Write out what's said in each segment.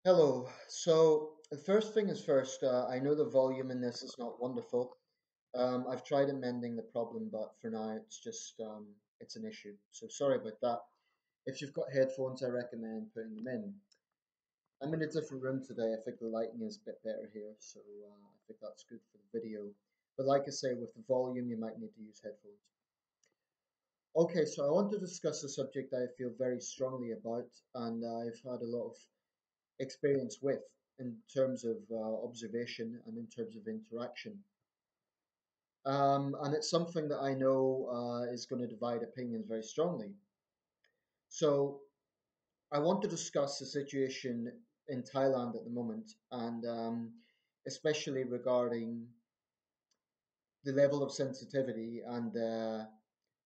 Hello. So the first thing is first, I know the volume in this is not wonderful. I've tried amending the problem, but for now it's just it's an issue. So sorry about that. If you've got headphones, I recommend putting them in. I'm in a different room today. I think the lighting is a bit better here, so I think that's good for the video. But like I say, with the volume, you might need to use headphones. Okay, so I want to discuss a subject I feel very strongly about, and I've had a lot of experience with in terms of observation and in terms of interaction. And it's something that I know is going to divide opinions very strongly. So I want to discuss the situation in Thailand at the moment, and especially regarding the level of sensitivity and,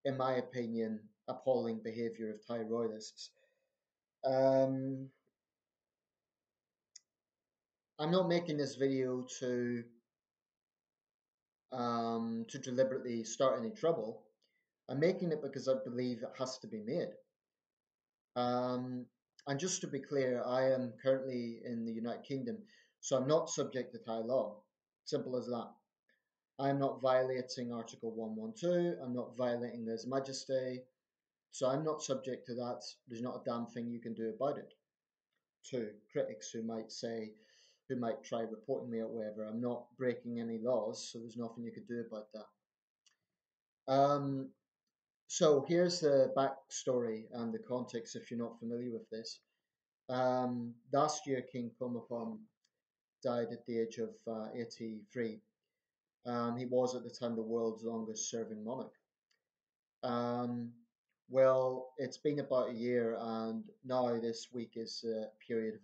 in my opinion, appalling behaviour of Thai Royalists. Um, I'm not making this video to deliberately start any trouble. I'm making it because I believe it has to be made. Um, and just to be clear, I am currently in the United Kingdom, so I'm not subject to Thai law. Simple as that. I'm not violating Article 112. I'm not violating Lese Majeste. So I'm not subject to that. There's not a damn thing you can do about it. To critics who might say, who might try reporting me or whatever, I'm not breaking any laws, so there's nothing you could do about that. Um, So here's the backstory and the context if you're not familiar with this. Last year, King Bhumibol died at the age of 83. He was at the time the world's longest serving monarch. Um, well, it's been about a year, and now this week is a period of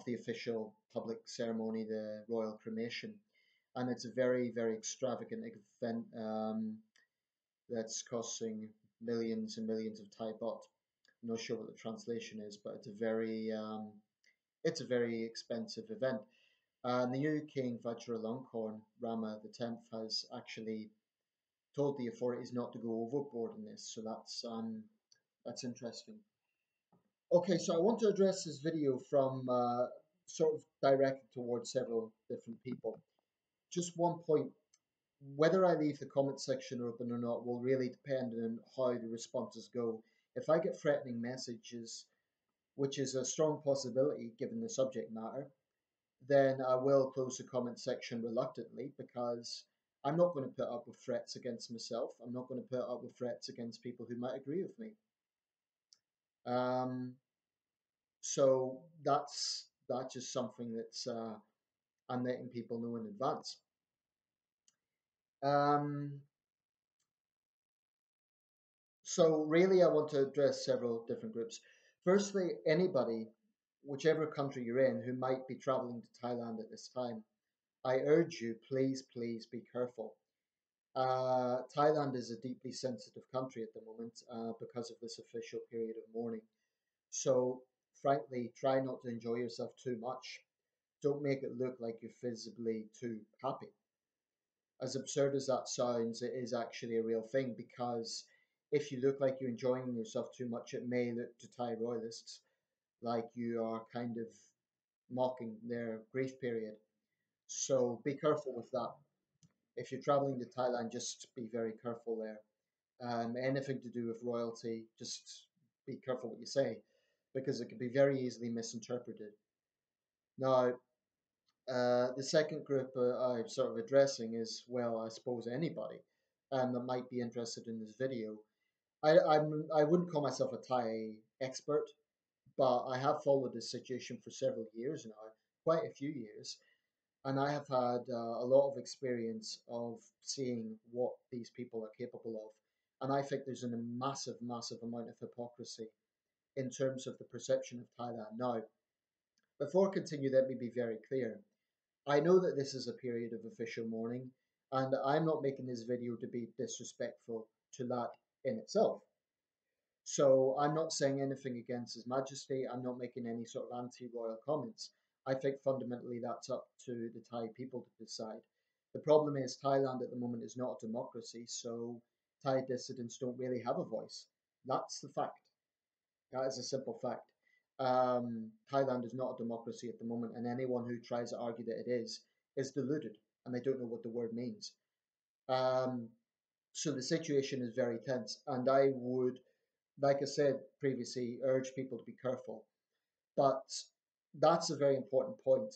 the official public ceremony, the royal cremation, and it's a very, very extravagant event. That's costing millions and millions of Thai baht. I'm not sure what the translation is, but it's a very expensive event. And the new king, Vajiralongkorn Rama X, has actually told the authorities not to go overboard in this. So that's interesting. Okay, so I want to address this video from sort of directed towards several different people. Just one point. Whether I leave the comment section open or not will really depend on how the responses go. If I get threatening messages, which is a strong possibility given the subject matter, then I will close the comment section reluctantly because I'm not going to put up with threats against myself. I'm not going to put up with threats against people who might agree with me. Um, so that's just something that's I'm letting people know in advance. Um, So really, I want to address several different groups. Firstly, anybody, whichever country you're in, who might be traveling to Thailand at this time, I urge you, please, please be careful. Thailand is a deeply sensitive country at the moment because of this official period of mourning. So, frankly, try not to enjoy yourself too much. Don't make it look like you're visibly too happy. As absurd as that sounds, it is actually a real thing because if you look like you're enjoying yourself too much, it may look to Thai royalists like you are kind of mocking their grief period. So be careful with that. If you're traveling to Thailand, just be very careful there. Anything to do with royalty, just be careful what you say because it can be very easily misinterpreted. Now, the second group I'm sort of addressing is, well, I suppose anybody that might be interested in this video. I wouldn't call myself a Thai expert, but I have followed this situation for several years now, quite a few years, and I have had a lot of experience of seeing what these people are capable of. And I think there's a massive, massive amount of hypocrisy in terms of the perception of Thailand. Now, before I continue, let me be very clear. I know that this is a period of official mourning, and I'm not making this video to be disrespectful to that in itself. So I'm not saying anything against His Majesty. I'm not making any sort of anti-royal comments. I think fundamentally that's up to the Thai people to decide. The problem is Thailand at the moment is not a democracy, so Thai dissidents don't really have a voice. That's the fact. That is a simple fact. Thailand is not a democracy at the moment, and anyone who tries to argue that it is deluded, and they don't know what the word means. Um, so the situation is very tense, and I would, like I said previously, urge people to be careful. But that's a very important point.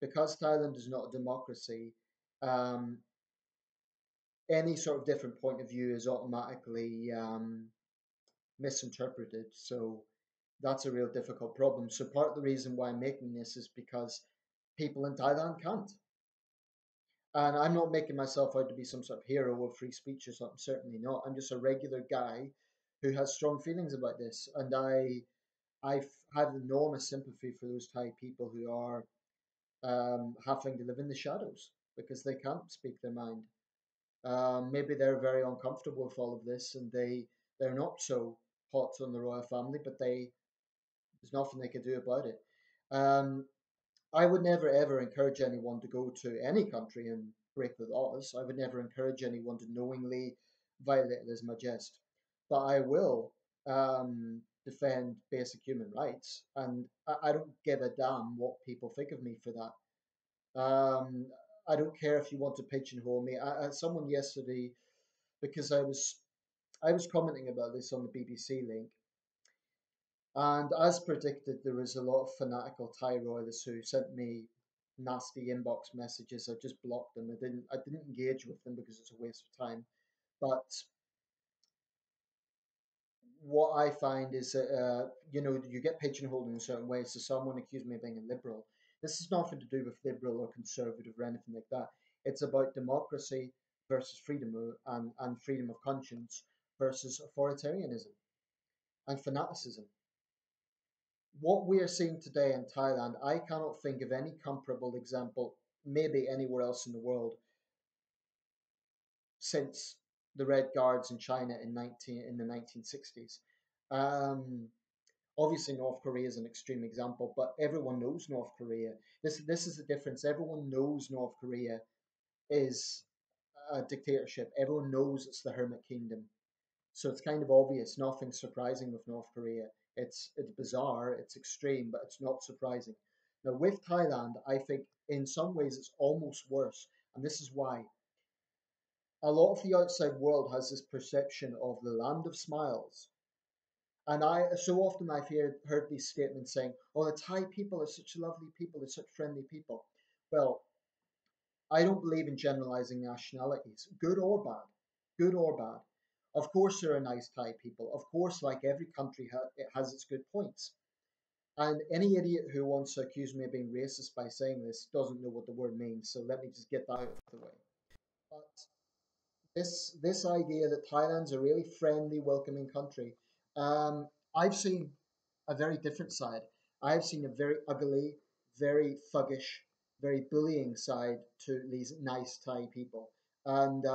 Because Thailand is not a democracy, um, any sort of different point of view is automatically misinterpreted. So that's a real difficult problem. So part of the reason why I'm making this is because people in Thailand can't. And I'm not making myself out to be some sort of hero of free speech or something, certainly not. I'm just a regular guy who has strong feelings about this. And I have enormous sympathy for those Thai people who are having to live in the shadows because they can't speak their mind. Maybe they're very uncomfortable with all of this and they're not so hot on the royal family, but there's nothing they can do about it. Um, I would never ever encourage anyone to go to any country and break the laws. I would never encourage anyone to knowingly violate Lese Majeste. But I will defend basic human rights, and I don't give a damn what people think of me for that. I don't care if you want to pigeonhole me. Someone yesterday, because I was commenting about this on the BBC link, and as predicted, there was a lot of fanatical Thai Royalists who sent me nasty inbox messages. I just blocked them. I didn't engage with them because it's a waste of time. But what I find is that you get pigeonholed in a certain way. So someone accused me of being a liberal. This is nothing to do with liberal or conservative or anything like that. It's about democracy versus freedom and freedom of conscience versus authoritarianism and fanaticism. What we are seeing today in Thailand, I cannot think of any comparable example, maybe anywhere else in the world, since the Red Guards in China in the 1960s. Um, Obviously, North Korea is an extreme example, but everyone knows North Korea. This is the difference. Everyone knows North Korea is a dictatorship. Everyone knows it's the Hermit Kingdom. So it's kind of obvious, nothing surprising with North Korea. It's bizarre, it's extreme, but it's not surprising. Now with Thailand, I think in some ways it's almost worse, and this is why. A lot of the outside world has this perception of the land of smiles. And I so often heard these statements saying, "Oh, the Thai people are such lovely people, they're such friendly people." Well, I don't believe in generalizing nationalities, good or bad, good or bad. Of course, there are nice Thai people. Of course, like every country, it has its good points. And any idiot who wants to accuse me of being racist by saying this doesn't know what the word means. So let me just get that out of the way. But this idea that Thailand's a really friendly, welcoming country, I've seen a very different side. I've seen a very ugly, very thuggish, very bullying side to these nice Thai people, and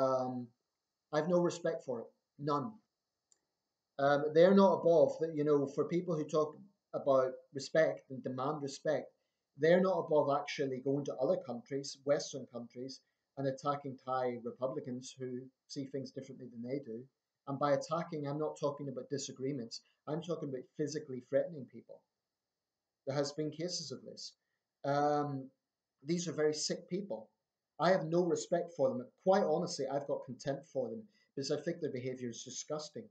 I've no respect for it, none. They're not above that. For people who talk about respect and demand respect, they're not above actually going to other countries, Western countries, and attacking Thai Republicans who see things differently than they do. And by attacking, I'm not talking about disagreements. I'm talking about physically threatening people. There has been cases of this. Um, these are very sick people. I have no respect for them. Quite honestly, I've got contempt for them because I think their behavior is disgusting.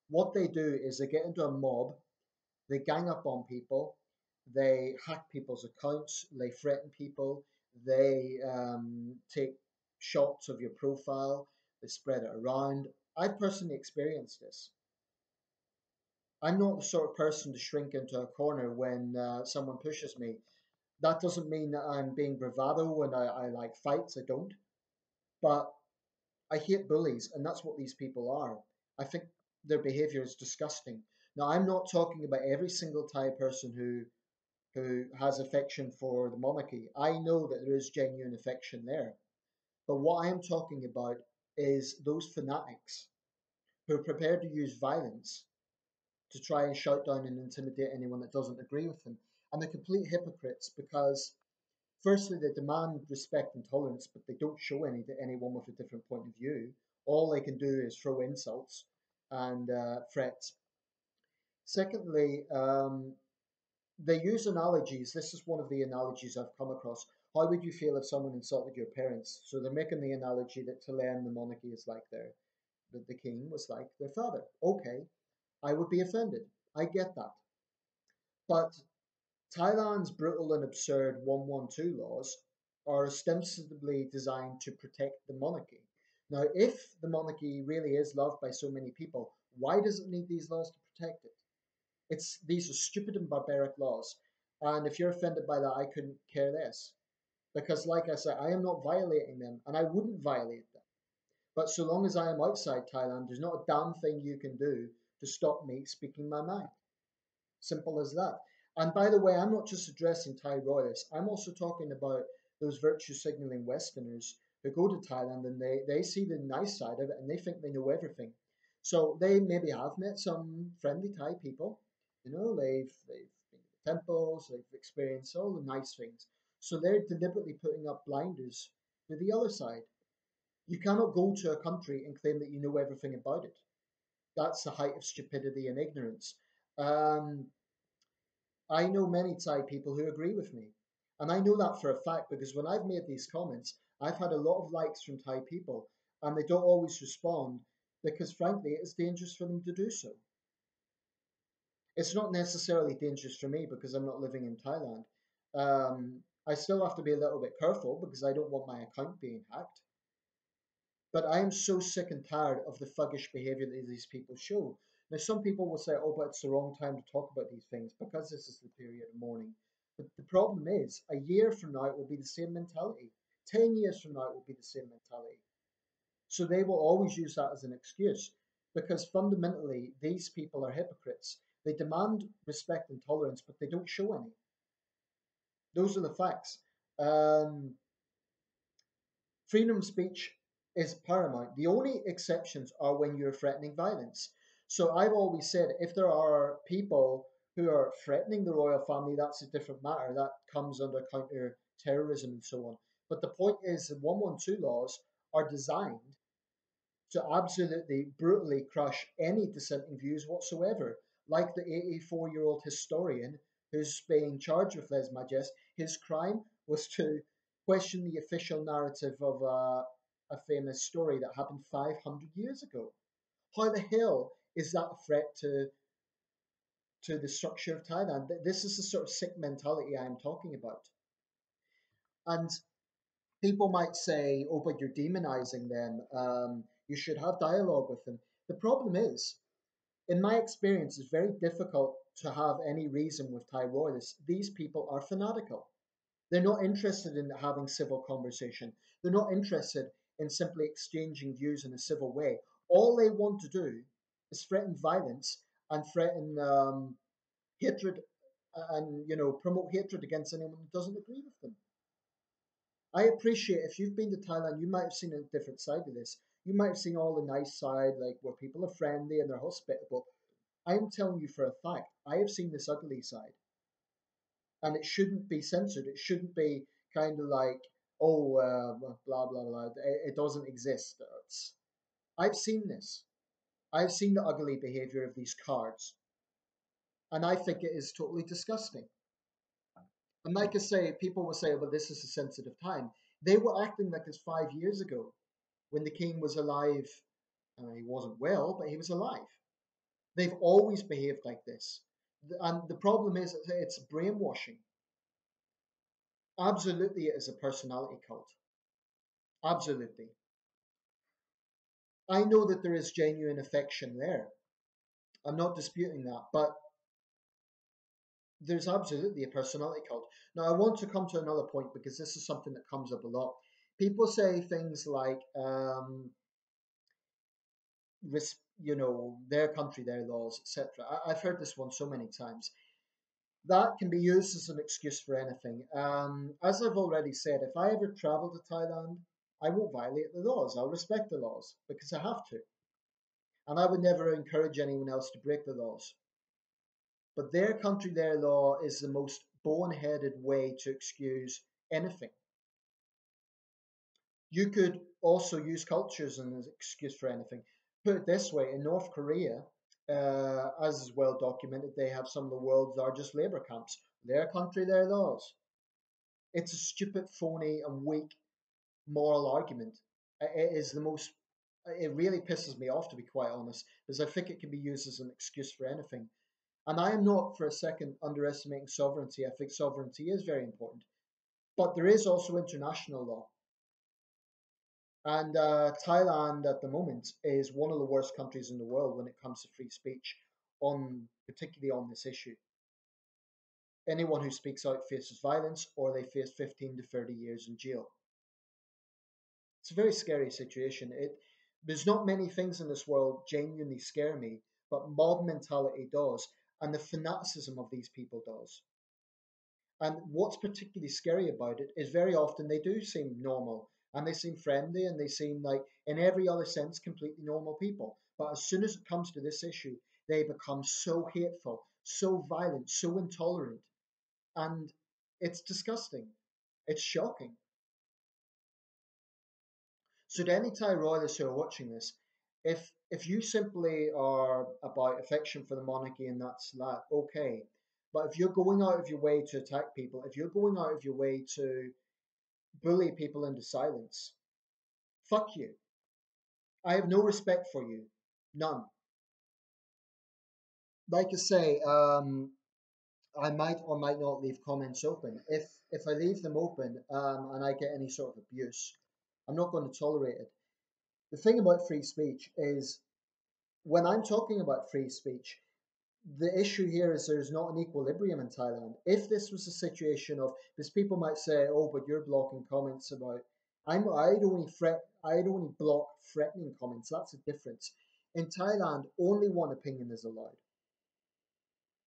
What they do is they get into a mob, they gang up on people, they hack people's accounts, they threaten people, they take shots of your profile, they spread it around. I've personally experienced this. I'm not the sort of person to shrink into a corner when someone pushes me. That doesn't mean that I'm being bravado when I like fights, I don't. But I hate bullies, and that's what these people are. I think their behavior is disgusting. Now, I'm not talking about every single Thai person who has affection for the monarchy. I know that there is genuine affection there. But what I am talking about is those fanatics who are prepared to use violence to try and shout down and intimidate anyone that doesn't agree with them. And they're complete hypocrites because, firstly, they demand respect and tolerance, but they don't show any to anyone with a different point of view. All they can do is throw insults and threats. Secondly, They use analogies. This is one of the analogies I've come across. How would you feel if someone insulted your parents? So they're making the analogy that to them the monarchy is like that the king was like their father. Okay, I would be offended. I get that. But Thailand's brutal and absurd 112 laws are ostensibly designed to protect the monarchy. Now, if the monarchy really is loved by so many people, why does it need these laws to protect it? These are stupid and barbaric laws. And if you're offended by that, I couldn't care less. Because, like I said, I am not violating them and I wouldn't violate them. But so long as I am outside Thailand, there's not a damn thing you can do to stop me speaking my mind. Simple as that. And by the way, I'm not just addressing Thai royalists. I'm also talking about those virtue signaling Westerners who go to Thailand and they see the nice side of it and they think they know everything. So they maybe have met some friendly Thai people. You know, they've been to the temples, they've experienced all the nice things. So they're deliberately putting up blinders to the other side. You cannot go to a country and claim that you know everything about it. That's the height of stupidity and ignorance. Um, I know many Thai people who agree with me. And I know that for a fact because when I've made these comments, I've had a lot of likes from Thai people and they don't always respond because, frankly, it's dangerous for them to do so. It's not necessarily dangerous for me because I'm not living in Thailand. I still have to be a little bit careful because I don't want my account being hacked. But I am so sick and tired of the thuggish behaviour that these people show. Now, some people will say, oh, but it's the wrong time to talk about these things because this is the period of mourning. But the problem is, a year from now, it will be the same mentality. 10 years from now, it will be the same mentality. So they will always use that as an excuse because fundamentally, these people are hypocrites. They demand respect and tolerance, but they don't show any. Those are the facts. Um, Freedom of speech is paramount. The only exceptions are when you're threatening violence. So I've always said if there are people who are threatening the royal family, that's a different matter. That comes under counter terrorism and so on. But the point is, the 112 laws are designed to absolutely brutally crush any dissenting views whatsoever. Like the 84-year-old historian who's being charged with Lese Majeste, his crime was to question the official narrative of a famous story that happened 500 years ago. How the hell is that a threat to the structure of Thailand? This is the sort of sick mentality I'm talking about. And people might say, oh, but you're demonizing them. You should have dialogue with them. The problem is, in my experience, it's very difficult to have any reason with Thai royalists. These people are fanatical. They're not interested in having civil conversation. They're not interested in simply exchanging views in a civil way. All they want to do is threaten violence and threaten hatred and promote hatred against anyone who doesn't agree with them. I appreciate if you've been to Thailand, you might have seen a different side of this. You might have seen all the nice side, like where people are friendly and they're hospitable. I am telling you for a fact, I have seen this ugly side, and it shouldn't be censored. It shouldn't be kind of like, oh, blah blah blah. It doesn't exist. I've seen this. I've seen the ugly behavior of these cards, and I think it is totally disgusting. And like I say, people will say, "Well, this is a sensitive time." They were acting like it's 5 years ago when the king was alive. He wasn't well, but he was alive. They've always behaved like this. And the problem is it's brainwashing. Absolutely, it is a personality cult. Absolutely. I know that there is genuine affection there. I'm not disputing that, but there's absolutely a personality cult. Now, I want to come to another point because this is something that comes up a lot. People say things like, their country, their laws, etc. I've heard this one so many times. That can be used as an excuse for anything. As I've already said, if I ever travel to Thailand, I won't violate the laws. I'll respect the laws because I have to. And I would never encourage anyone else to break the laws. But their country, their law is the most boneheaded way to excuse anything. You could also use culture as an excuse for anything. Put it this way, in North Korea, As is well documented, they have some of the world's largest labour camps. Their country, their laws. It's a stupid, phony, and weak moral argument. It is the most. It really pisses me off, to be quite honest, because I think it can be used as an excuse for anything. And I am not for a second underestimating sovereignty. I think sovereignty is very important. But there is also international law. And Thailand at the moment is one of the worst countries in the world when it comes to free speech, particularly on this issue. Anyone who speaks out faces violence or they face 15 to 30 years in jail. It's a very scary situation. There's not many things in this world genuinely scare me, but mob mentality does, and the fanaticism of these people does. And what's particularly scary about it is very often they do seem normal and they seem friendly and they seem like, in every other sense, completely normal people. But as soon as it comes to this issue, they become so hateful, so violent, so intolerant. And it's disgusting. It's shocking. So to any Thai royalists who are watching this, if you simply are about affection for the monarchy and that's that, okay. But if you're going out of your way to attack people, if you're going out of your way to bully people into silence, fuck you. I have no respect for you. None. Like I say, I might or might not leave comments open. If I leave them open and I get any sort of abuse, I'm not going to tolerate it. The thing about free speech is when I'm talking about free speech, the issue here is there's not an equilibrium in Thailand. If this was a situation of, because people might say, oh, but you're blocking comments about, I'd only block threatening comments. That's a difference. In Thailand, only one opinion is allowed.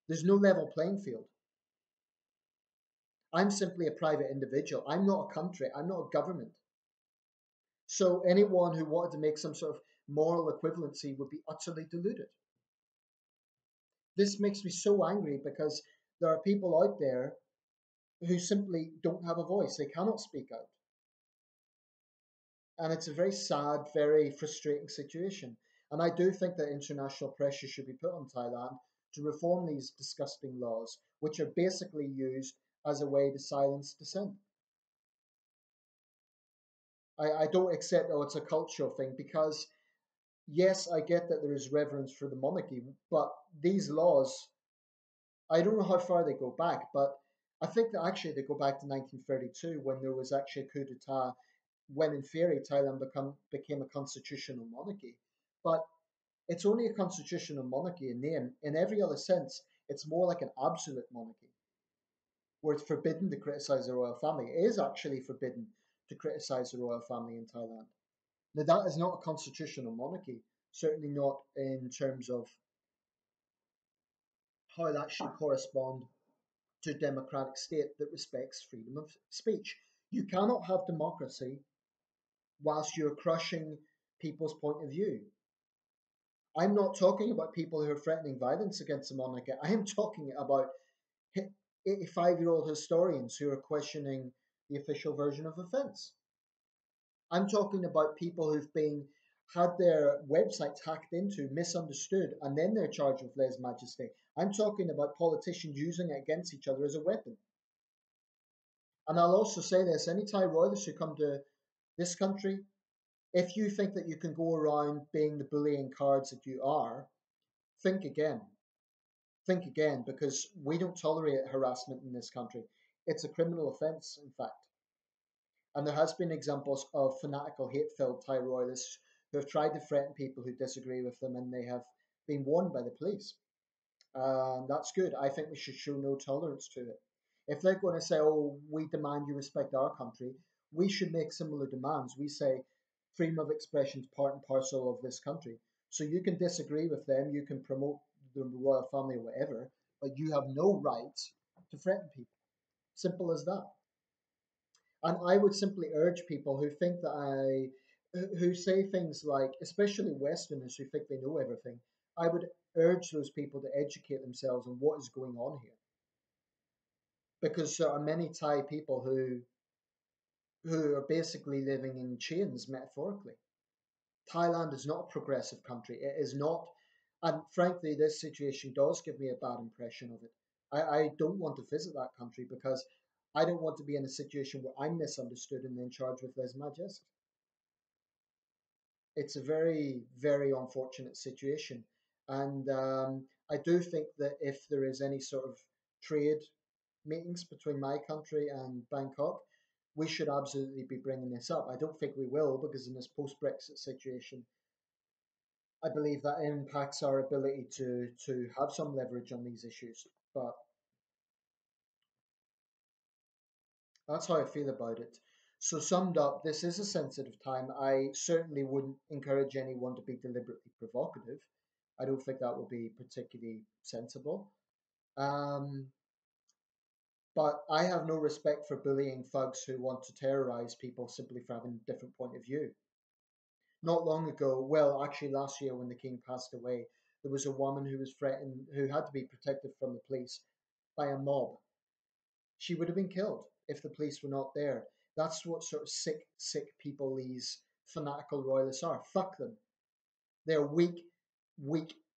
There's no level playing field. I'm simply a private individual. I'm not a country. I'm not a government. So anyone who wanted to make some sort of moral equivalency would be utterly deluded. This makes me so angry because there are people out there who simply don't have a voice. They cannot speak out. And it's a very sad, very frustrating situation. And I do think that international pressure should be put on Thailand to reform these disgusting laws, which are basically used as a way to silence dissent. I don't accept, oh, it's a cultural thing, because yes, I get that there is reverence for the monarchy, but these laws, I don't know how far they go back, but I think that actually they go back to 1932 when there was actually a coup d'etat, when in theory Thailand became a constitutional monarchy. But it's only a constitutional monarchy in name. In every other sense, it's more like an absolute monarchy, where it's forbidden to criticize the royal family. It is actually forbidden to criticize the royal family in Thailand. Now, that is not a constitutional monarchy, certainly not in terms of how that should correspond to a democratic state that respects freedom of speech. You cannot have democracy whilst you're crushing people's point of view. I'm not talking about people who are threatening violence against the monarchy. I am talking about 85-year-old historians who are questioning the official version of events. I'm talking about people who've been had their websites hacked into, misunderstood, and then they're charged with lese majeste. I'm talking about politicians using it against each other as a weapon. And I'll also say this, any Thai royalists who come to this country, if you think that you can go around being the bullying cards that you are, think again. Think again, because we don't tolerate harassment in this country. It's a criminal offence, in fact. And there has been examples of fanatical, hate-filled Thai royalists who have tried to threaten people who disagree with them, and they have been warned by the police. That's good. I think we should show no tolerance to it. If they're going to say, oh, we demand you respect our country, we should make similar demands. We say freedom of expression is part and parcel of this country. So you can disagree with them, you can promote the royal family or whatever, but you have no right to threaten people. Simple as that. And I would simply urge people who think that who say things like, especially Westerners who think they know everything, I would urge those people to educate themselves on what is going on here. Because there are many Thai people who are basically living in chains, metaphorically. Thailand is not a progressive country. It is not And frankly, this situation does give me a bad impression of it. I don't want to visit that country because I don't want to be in a situation where I'm misunderstood and then charged with lèse majesté. It's a very, very unfortunate situation. And I do think that if there is any sort of trade meetings between my country and Bangkok, we should absolutely be bringing this up. I don't think we will because in this post-Brexit situation, I believe that impacts our ability to have some leverage on these issues. But that's how I feel about it. So summed up, this is a sensitive time. I certainly wouldn't encourage anyone to be deliberately provocative. I don't think that would be particularly sensible. Um, but I have no respect for bullying thugs who want to terrorize people simply for having a different point of view. Not long ago, well, actually last year when the king passed away, there was a woman who was threatened, who had to be protected from the police by a mob. She would have been killed if the police were not there. That's what sort of sick people these fanatical royalists are. Fuck them. They're weak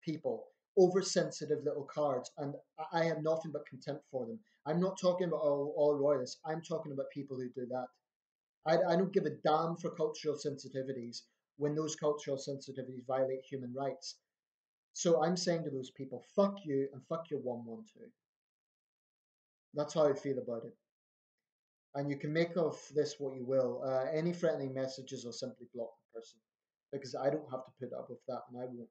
people, oversensitive little cards, and I have nothing but contempt for them. I'm not talking about all royalists. I'm talking about people who do that. I don't give a damn for cultural sensitivities when those cultural sensitivities violate human rights. So I'm saying to those people, fuck you and fuck your 112. That's how I feel about it. And you can make of this what you will. Any threatening messages, I'll simply block the person because I don't have to put up with that, and I won't.